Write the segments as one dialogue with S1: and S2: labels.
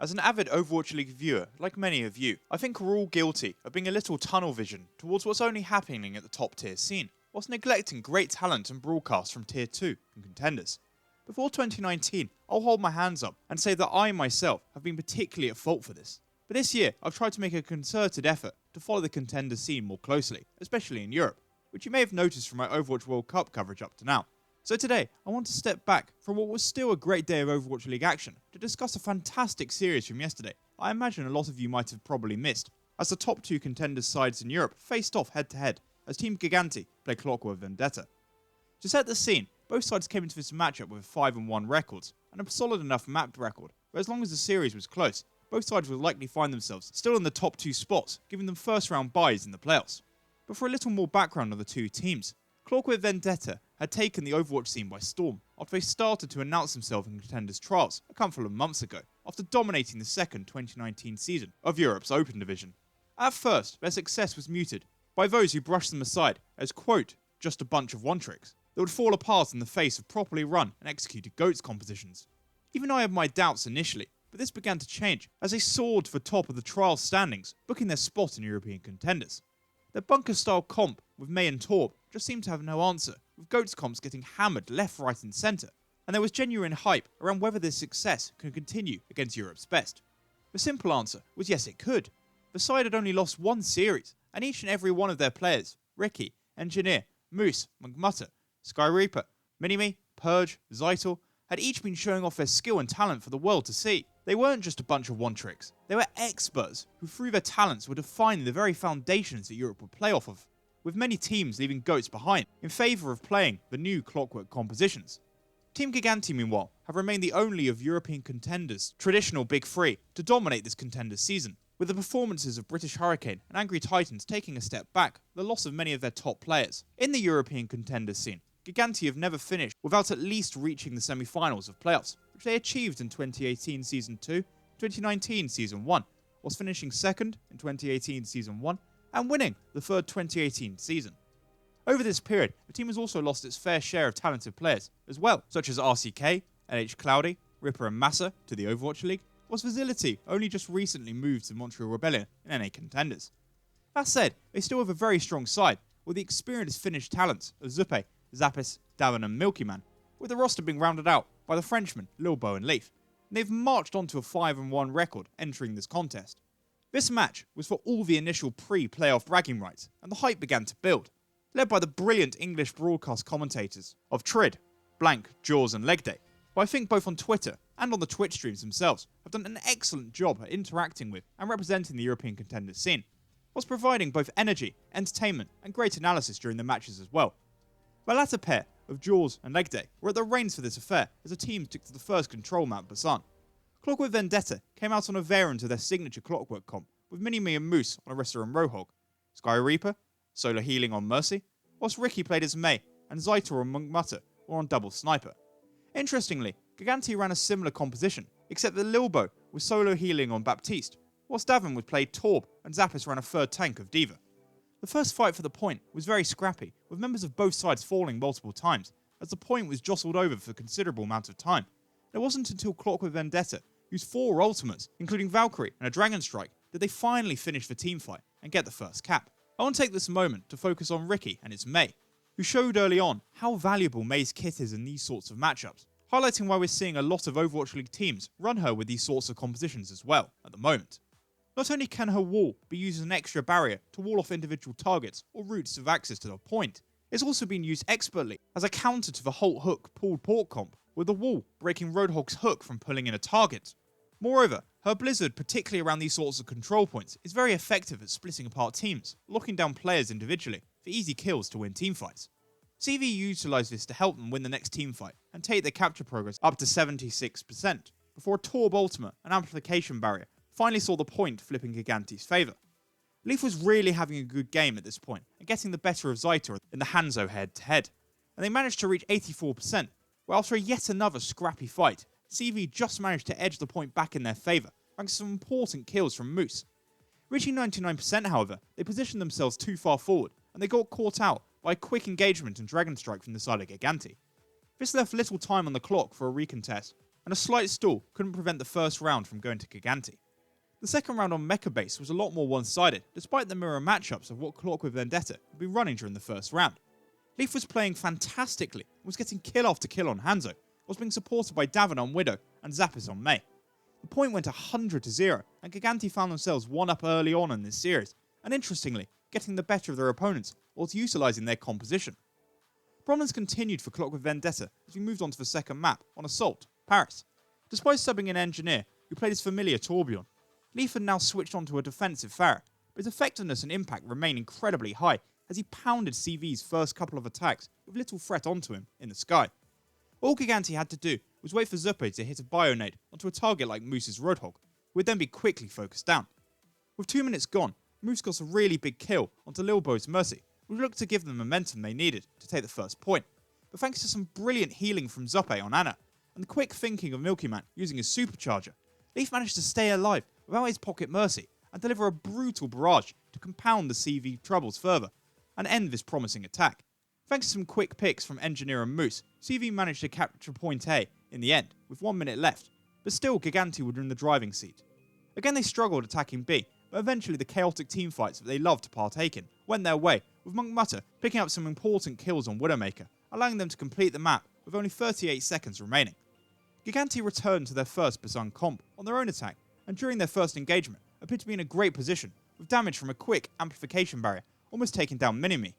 S1: As an avid Overwatch League viewer, like many of you, I think we're all guilty of being a little tunnel vision towards what's only happening at the top tier scene, whilst neglecting great talent and broadcasts from tier 2 and contenders. Before 2019, I'll hold my hands up and say that I myself have been particularly at fault for this. But this year, I've tried to make a concerted effort to follow the contender scene more closely, especially in Europe, which you may have noticed from my Overwatch World Cup coverage up to now. So today, I want to step back from what was still a great day of Overwatch League action to discuss a fantastic series from yesterday I imagine a lot of you might have probably missed, as the top two contenders sides in Europe faced off head to head as Team Gigantti played Clockwork Vendetta. To set the scene, both sides came into this matchup with 5-1 records and a solid enough mapped record, but as long as the series was close, both sides would likely find themselves still in the top two spots, giving them first round byes in the playoffs. But for a little more background on the two teams, Clockwork Vendetta had taken the Overwatch scene by storm after they started to announce themselves in Contenders Trials a couple of months ago, after dominating the second 2019 season of Europe's Open Division. At first, their success was muted by those who brushed them aside as, quote, just a bunch of one-tricks that would fall apart in the face of properly run and executed GOATS compositions. Even I had my doubts initially, but this began to change as they soared to the top of the trial standings, booking their spot in European contenders. Their bunker-style comp with May and Torb just seemed to have no answer, with GOATS comps getting hammered left, right and centre, and there was genuine hype around whether this success could continue against Europe's best. The simple answer was yes it could. The side had only lost one series, and each and every one of their players, Ricky, Engineer, Moose, McMutter, Sky Reaper, Minimi, Purge, Zytel, had each been showing off their skill and talent for the world to see. They weren't just a bunch of one-tricks, they were experts who through their talents were defining the very foundations that Europe would play off of, with many teams leaving GOATS behind in favour of playing the new Clockwork compositions. Team Gigantti, meanwhile, have remained the only of European contenders' traditional Big Three to dominate this contender season, with the performances of British Hurricane and Angry Titans taking a step back, the loss of many of their top players. In the European contender scene, Gigantti have never finished without at least reaching the semi-finals of playoffs, which they achieved in 2018 Season 2, 2019 Season 1, whilst finishing second in 2018 Season 1 and winning the third 2018 season. Over this period, the team has also lost its fair share of talented players as well, such as RCK, LH Cloudy, Ripper and Massa to the Overwatch League, whilst Facility only just recently moved to Montreal Rebellion in NA contenders. That said, they still have a very strong side, with the experienced Finnish talents of Zupe, Zappis, Davin and Milky Man, with the roster being rounded out by the Frenchmen Lilbo and Leaf, and they've marched on to a 5-1 record entering this contest. This match was for all the initial pre-playoff bragging rights, and the hype began to build, led by the brilliant English broadcast commentators of Trid, Blank, Jaws and Leg Day, who I think both on Twitter and on the Twitch streams themselves have done an excellent job at interacting with and representing the European contenders scene, whilst providing both energy, entertainment and great analysis during the matches as well. The latter pair of Jaws and Leg Day were at the reins for this affair as the team took to the first control map Busan. Clockwork Vendetta came out on a variant of their signature Clockwork comp, with Minimi and Moose on Orisa and Roadhog, Sky Reaper, Solar Healing on Mercy, whilst Ricky played as May and Zytor and McMutter were on Double Sniper. Interestingly, Gigantti ran a similar composition, except that Lilbo was solo healing on Baptiste, whilst Davin would play Torb and Zappis ran a third tank of Diva. The first fight for the point was very scrappy, with members of both sides falling multiple times, as the point was jostled over for a considerable amount of time. It wasn't until Clockwork Vendetta used 4 ultimates, including Valkyrie and a Dragon Strike, did they finally finish the teamfight and get the first cap. I want to take this moment to focus on Ricky and his May, who showed early on how valuable May's kit is in these sorts of matchups, highlighting why we're seeing a lot of Overwatch League teams run her with these sorts of compositions as well, at the moment. Not only can her wall be used as an extra barrier to wall off individual targets or routes of access to the point, it's also been used expertly as a counter to the Halt Hook pulled port comp, with the wall breaking Roadhog's hook from pulling in a target. Moreover, her Blizzard, particularly around these sorts of control points, is very effective at splitting apart teams, locking down players individually for easy kills to win teamfights. CV utilised this to help them win the next teamfight and take their capture progress up to 76%, before a Torb ultimate and amplification barrier finally saw the point flipping Gigantti's favour. Leaf was really having a good game at this point and getting the better of Zytor in the Hanzo head-to-head, and they managed to reach 84%, where after yet another scrappy fight, CV just managed to edge the point back in their favour, thanks to some important kills from Moose. Reaching 99% however, they positioned themselves too far forward, and they got caught out by a quick engagement and Dragon Strike from the side of Gigantti. This left little time on the clock for a recontest, and a slight stall couldn't prevent the first round from going to Gigantti. The second round on Mecha Base was a lot more one-sided, despite the mirror matchups of what Clockwork Vendetta had been running during the first round. Leaf was playing fantastically and was getting kill after kill on Hanzo, was being supported by Davin on Widow and Zappis on Mei. The point went 100-0, and Gigantti found themselves one up early on in this series, and interestingly, getting the better of their opponents whilst utilising their composition. Problems continued for Clockwork Vendetta as we moved on to the second map on Assault, Paris. Despite subbing an engineer who played his familiar Torbjorn, Leaf had now switched onto a defensive Pharah, but his effectiveness and impact remained incredibly high as he pounded CV's first couple of attacks with little threat onto him in the sky. All Gigantti had to do was wait for Zuppe to hit a Bionade onto a target like Moose's Roadhog, who would then be quickly focused down. With 2 minutes gone, Moose got a really big kill onto Lilbo's Mercy, which looked to give them the momentum they needed to take the first point. But thanks to some brilliant healing from Zuppe on Ana, and the quick thinking of Milky Man using his supercharger, Leaf managed to stay alive without his pocket Mercy and deliver a brutal barrage to compound the CV troubles further and end this promising attack. Thanks to some quick picks from Engineer and Moose, CV managed to capture point A in the end with 1 minute left, but still Gigantti would win the driving seat. Again they struggled attacking B, but eventually the chaotic teamfights that they loved to partake in went their way, with Monk Mutter picking up some important kills on Widowmaker, allowing them to complete the map with only 38 seconds remaining. Gigantti returned to their first Busan comp on their own attack, and during their first engagement appeared to be in a great position, with damage from a quick amplification barrier almost taking down Minimi.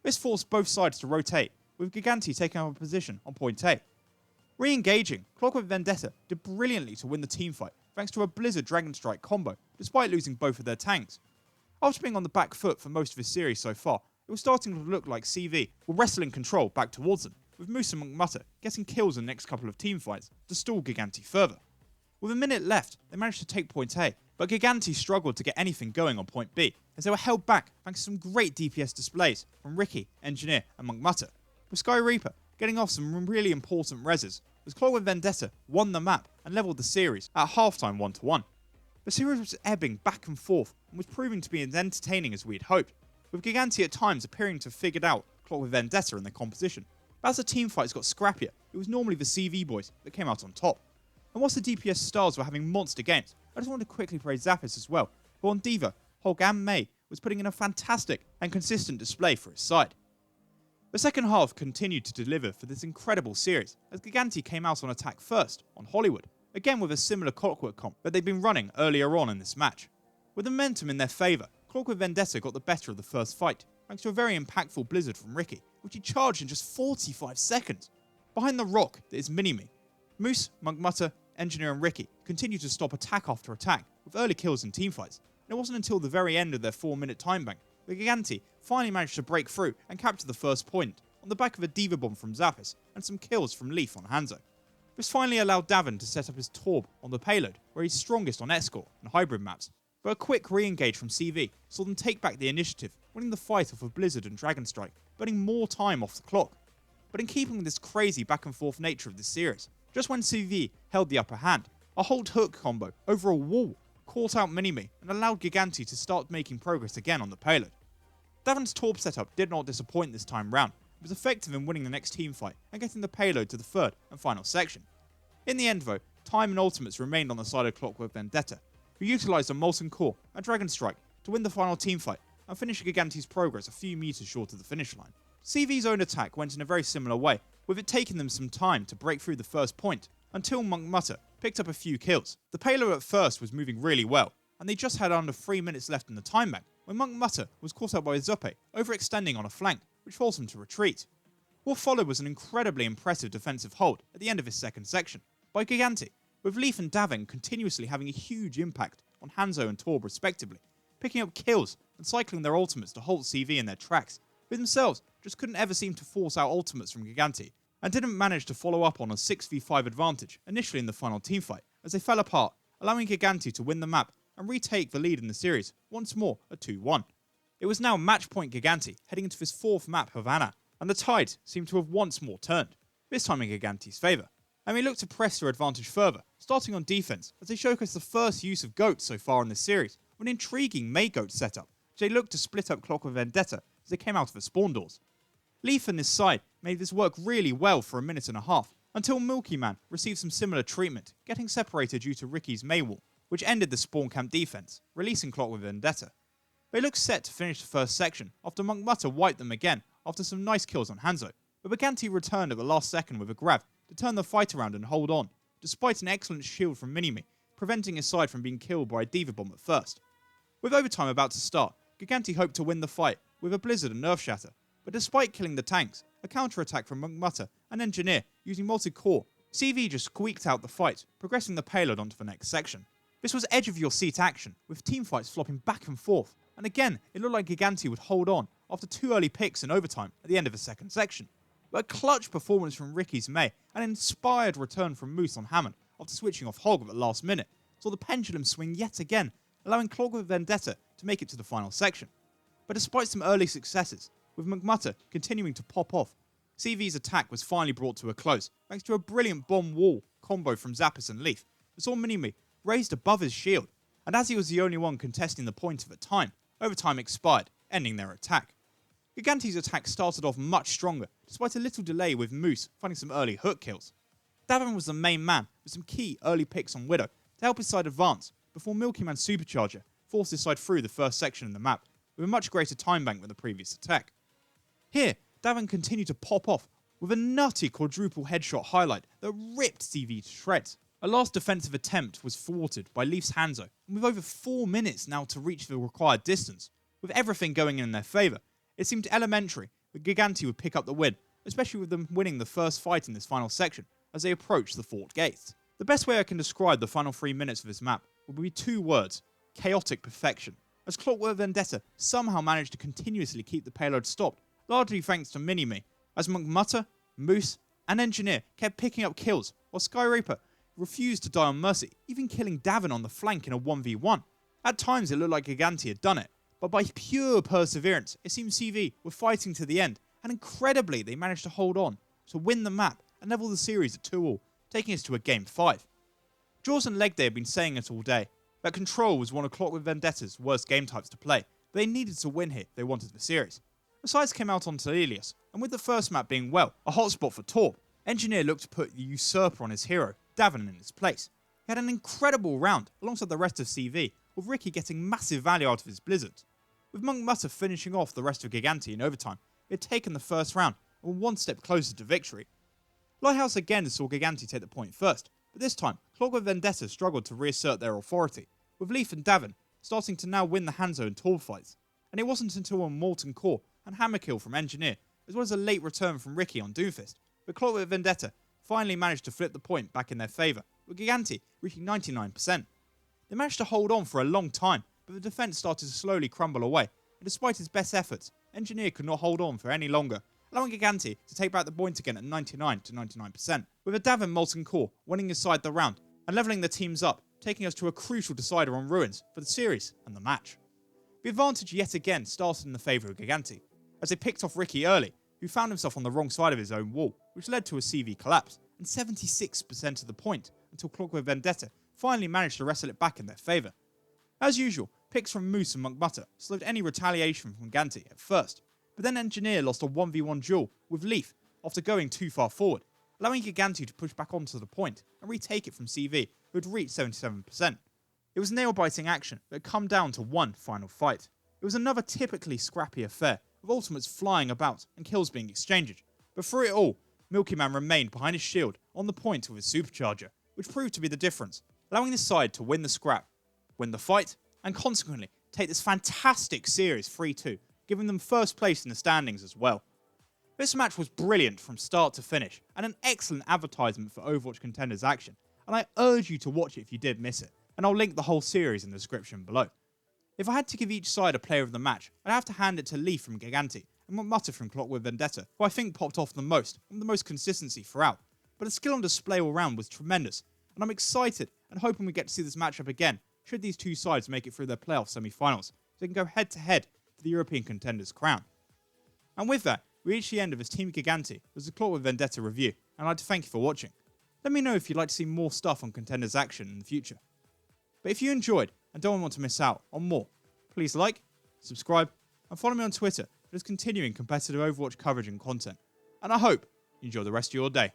S1: This forced both sides to rotate, with Gigantti taking up a position on point A. Re-engaging, Clockwork Vendetta did brilliantly to win the teamfight thanks to a Blizzard Dragon Strike combo, despite losing both of their tanks. After being on the back foot for most of this series so far, it was starting to look like CV were wrestling control back towards them, with Moose and Monk Mutter getting kills in the next couple of teamfights to stall Gigantti further. With a minute left, they managed to take point A, but Gigantti struggled to get anything going on point B, as they were held back thanks to some great DPS displays from Ricky, Engineer and Monk Mutter, with Sky Reaper getting off some really important reses, as Clockwork Vendetta won the map and levelled the series at halftime 1-1. The series was ebbing back and forth and was proving to be as entertaining as we had hoped, with Gigantti at times appearing to have figured out Clockwork Vendetta and their composition. But as the teamfights got scrappier, it was normally the CV boys that came out on top. And whilst the DPS stars were having monster games, I just wanted to quickly praise Zappis as well, who on Diva, Hog and Mei was putting in a fantastic and consistent display for his side. The second half continued to deliver for this incredible series, as Gigantti came out on attack first on Hollywood, again with a similar Clockwork comp that they'd been running earlier on in this match. With the momentum in their favour, Clockwork Vendetta got the better of the first fight, thanks to a very impactful Blizzard from Ricky, which he charged in just 45 seconds. Behind the rock that is Minimi, Moose, Monk Mutter, Engineer and Ricky continued to stop attack after attack with early kills and teamfights, and it wasn't until the very end of their 4-minute time bank that Gigantti finally managed to break through and capture the first point on the back of a Diva Bomb from Zappis and some kills from Leaf on Hanzo. This finally allowed Davin to set up his Torb on the payload, where he's strongest on Escort and hybrid maps, but a quick re-engage from CV saw them take back the initiative, winning the fight off of Blizzard and Dragon Strike, burning more time off the clock. But in keeping with this crazy back and forth nature of this series, just when CV held the upper hand, a hold hook combo over a wall caught out Minimi and allowed Gigantti to start making progress again on the payload. Davin's Torb setup did not disappoint this time round, but was effective in winning the next team fight and getting the payload to the third and final section. In the end though, time and ultimates remained on the side of Clockwork Vendetta, who utilised a Molten Core and Dragon Strike to win the final team fight and finish Gigantti's progress a few meters short of the finish line. CV's own attack went in a very similar way, with it taking them some time to break through the first point, until Monk Mutter picked up a few kills. The payload at first was moving really well, and they just had under 3 minutes left in the time bank, when Monk Mutter was caught out by Zuppe, overextending on a flank, which forced him to retreat. What followed was an incredibly impressive defensive hold at the end of his second section, by Gigantti, with Leaf and Davin continuously having a huge impact on Hanzo and Torb respectively, picking up kills and cycling their ultimates to halt CV in their tracks, who themselves just couldn't ever seem to force out ultimates from Gigantti, and didn't manage to follow up on a 6v5 advantage initially in the final teamfight, as they fell apart, allowing Gigantti to win the map and retake the lead in the series, once more at 2-1. It was now match point Gigantti heading into his fourth map, Havana, and the tide seemed to have once more turned, this time in Gigantti's favour. And they looked to press their advantage further, starting on defense as they showcased the first use of goats so far in this series, with an intriguing May goat setup, which they looked to split up Clockwork Vendetta as they came out of the spawn doors. Leaf and his side made this work really well for a minute and a half, until Milky Man received some similar treatment, getting separated due to Ricky's Maywall, which ended the spawn camp defense, releasing Clockwork Vendetta. They looked set to finish the first section after Monk Mutter wiped them again after some nice kills on Hanzo, but Gigantti returned at the last second with a grab to turn the fight around and hold on, despite an excellent shield from Minimi, preventing his side from being killed by a Diva Bomb at first. With overtime about to start, Gigantti hoped to win the fight with a Blizzard and Earthshatter, but despite killing the tanks, a counter-attack from Monk Mutter and Engineer using multi-core, CV just squeaked out the fight, progressing the payload onto the next section. This was edge-of-your-seat action, with teamfights flopping back and forth, and again, it looked like Gigantti would hold on after 2 early picks in overtime at the end of the second section. But a clutch performance from Ricky's May and an inspired return from Moose on Hammond after switching off Hog at the last minute saw the pendulum swing yet again, allowing Clockwork Vendetta to make it to the final section. But despite some early successes, with McMutter continuing to pop off, CV's attack was finally brought to a close thanks to a brilliant bomb wall combo from Zappis and Leaf that saw Minimi raised above his shield, and as he was the only one contesting the point at the time, overtime expired, ending their attack. Gigantti's attack started off much stronger, despite a little delay with Moose finding some early hook kills. Davin was the main man with some key early picks on Widow to help his side advance before Milky Man's Supercharger forced his side through the first section of the map with a much greater time bank than the previous attack. Here, Davin continued to pop off with a nutty quadruple headshot highlight that ripped CV to shreds. A last defensive attempt was thwarted by Leaf's Hanzo, and with over 4 minutes now to reach the required distance, with everything going in their favour, it seemed elementary that Gigantti would pick up the win, especially with them winning the first fight in this final section as they approached the fort gates. The best way I can describe the final 3 minutes of this map would be 2 words: chaotic perfection, as Clockwork Vendetta somehow managed to continuously keep the payload stopped, largely thanks to Minimi, as Monk Mutter, Moose, and Engineer kept picking up kills, while Sky Reaper refused to die on mercy, even killing Davin on the flank in a 1v1. At times it looked like Gigantti had done it, but by pure perseverance, it seemed CV were fighting to the end, and incredibly they managed to hold on, to win the map and level the series at 2-2, taking us to a Game 5. Jaws and Leg Day have been saying it all day, that Control was one of Clockwork Vendetta's worst game types to play, but they needed to win here if they wanted the series. The sides came out on Telelius, and with the first map being, well, a hotspot for Torp, Engineer looked to put the Usurper on his hero, Davin, in his place. He had an incredible round alongside the rest of CV, with Ricky getting massive value out of his blizzards. With Monk Mutter finishing off the rest of Gigantti in overtime, he had taken the first round and were 1 step closer to victory. Lighthouse again saw Gigantti take the point first, but this time Clockwork Vendetta struggled to reassert their authority, with Leaf and Davin starting to now win the Hanzo and Torb fights, and it wasn't until a Molten Core and Hammer Kill from Engineer, as well as a late return from Ricky on Doomfist, but Clockwork Vendetta finally managed to flip the point back in their favour, with Gigantti reaching 99%. They managed to hold on for a long time, but the defence started to slowly crumble away, and despite his best efforts, Engineer could not hold on for any longer, allowing Gigantti to take back the point again at 99 to 99%, with a Davin Molten Core winning his side the round, and levelling the teams up, taking us to a crucial decider on Ruins for the series and the match. The advantage yet again started in the favour of Gigantti, as they picked off Ricky early, who found himself on the wrong side of his own wall, which led to a CV collapse, and 76% of the point, until Clockwork Vendetta finally managed to wrestle it back in their favour. As usual, picks from Moose and Monk Mutter slowed any retaliation from Gigantti at first, but then Engineer lost a 1v1 duel with Leaf after going too far forward, allowing Gigantti to push back onto the point and retake it from CV, who had reached 77%. It was nail-biting action that had come down to one final fight. It was another typically scrappy affair, with ultimates flying about and kills being exchanged, but through it all, Milky Man remained behind his shield on the point with his Supercharger, which proved to be the difference, allowing his side to win the scrap, win the fight, and consequently take this fantastic series 3-2, giving them first place in the standings as well. This match was brilliant from start to finish, and an excellent advertisement for Overwatch Contenders action, and I urge you to watch it if you did miss it, and I'll link the whole series in the description below. If I had to give each side a player of the match, I'd have to hand it to Leaf from Gigantti and Mutter from Clockwork Vendetta, who I think popped off the most and the most consistency throughout, but the skill on display all round was tremendous, and I'm excited and hoping we get to see this matchup again should these two sides make it through their playoff semi-finals, so they can go head to head for the European Contenders crown. And with that, we reach the end of this Team Gigantti as the Clockwork Vendetta review, and I'd like to thank you for watching. Let me know if you'd like to see more stuff on Contenders action in the future. But if you enjoyed and don't want to miss out on more, please like, subscribe, and follow me on Twitter for this continuing competitive Overwatch coverage and content. And I hope you enjoy the rest of your day.